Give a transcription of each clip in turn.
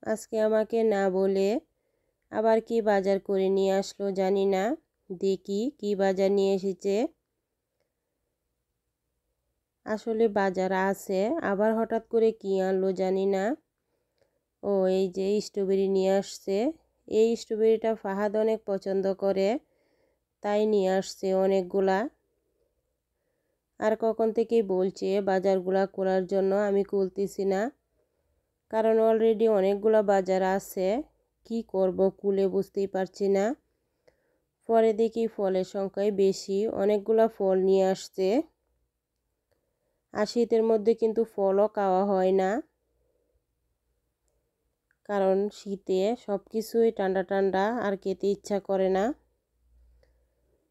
আজকে আমাকে না বলে আবার কি বাজার করে নিয়ে আসলো জানি না। দেখি কি বাজার নিয়ে এসেছে। আসলে বাজার আছে, আবার হঠাৎ করে কি আনলো জানি না। ও এই যে স্ট্রবেরি নিয়ে আসছে। এই স্ট্রবেরিটা ফাহাদ অনেক পছন্দ করে, তাই নিয়ে আসছে অনেকগুলা। আর কখন থেকেই বলছে বাজারগুলা করার জন্য, আমি খুলতেছি না, কারণ অলরেডি অনেকগুলা বাজার আছে। কি করব কুলে বুঝতেই পারছি না। পরে দেখি ফলের সংখ্যাই বেশি, অনেকগুলা ফল নিয়ে আসছে। আর শীতের মধ্যে কিন্তু ফলও খাওয়া হয় না, কারণ শীতে সব কিছুই ঠান্ডা ঠান্ডা আর খেতে ইচ্ছা করে না।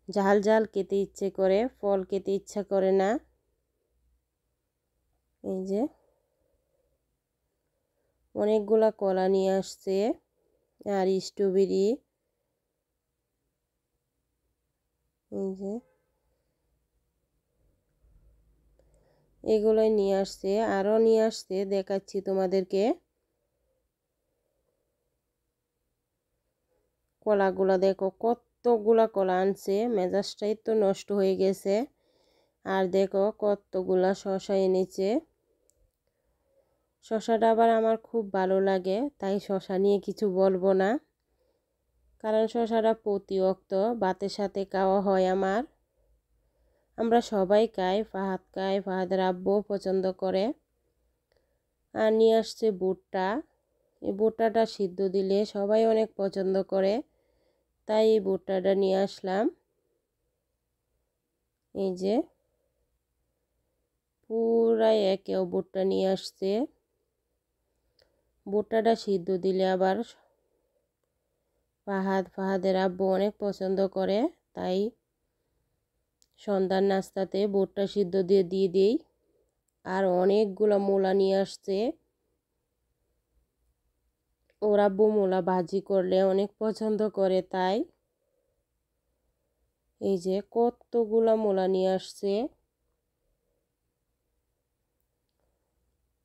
ঝাল ঝাল খেতে ইচ্ছে করে, ফল খেতে ইচ্ছা করে না। এই যে অনেকগুলা কলা নিয়ে আসছে আর স্ট্রবেরি। এই যে এগুলোই নিয়ে আসছে, আরও নিয়ে আসছে, দেখাচ্ছি তোমাদেরকে। কলাগুলা দেখো, কতগুলা কলা আনছে, মেজাজটাই তো নষ্ট হয়ে গেছে। আর দেখো কতগুলা শসা এনেছে। শসাটা আবার আমার খুব ভালো লাগে, তাই শসা নিয়ে কিছু বলবো না, কারণ শসাটা প্রতি ওয়াক্ত ভাতের সাথে খাওয়া হয় আমার। আমরা সবাই খাই, ফাহাদ খায়, ফাহাদের আব্বু পছন্দ করে। আর নিয়ে আসছে ভুট্টা। এই ভুট্টাটা সিদ্ধ দিলে সবাই অনেক পছন্দ করে, তাই এই ভুট্টাটা নিয়ে আসলাম। এই যে পুরাই একেও ভুট্টা নিয়ে আসছে। ভুট্টাটা সিদ্ধ দিলে আবার ফাহাদের আব্বু অনেক পছন্দ করে, তাই সন্ধ্যার নাস্তাতে ভুট্টা সিদ্ধ দিয়ে দিই। আর অনেকগুলো মূলা নিয়ে আসছে। ওর আব্বু মূলা ভাজি করলে অনেক পছন্দ করে, তাই এই যে কতগুলো মূলা নিয়ে আসছে।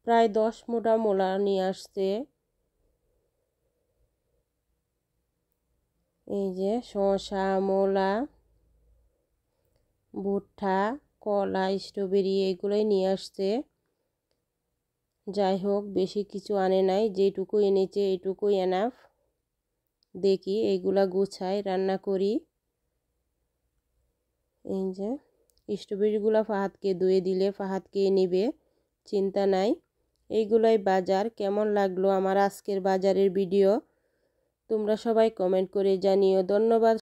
প্রায় 10 মুঠা মূলা নিয়ে আসছে। এই যে শসা, মূলা, ভুট্টা, কলা, স্ট্রবেরি এগুলোই নিয়ে আসছে। যাই হোক, বেশি কিছু আনে নাই, যেটুকু এনেছে এইটুকুই এনাফ। দেখি এইগুলা গুছাই, রান্না করি। এই যে স্ট্রবেরিগুলো ফাহাদকে ধুয়ে দিলে ফাহাদ খেয়ে নিবে, চিন্তা নাই। এইগুলাই বাজার। কেমন লাগলো আমার আজকের বাজারের ভিডিও তোমরা সবাই কমেন্ট করে জানিও। ধন্যবাদ।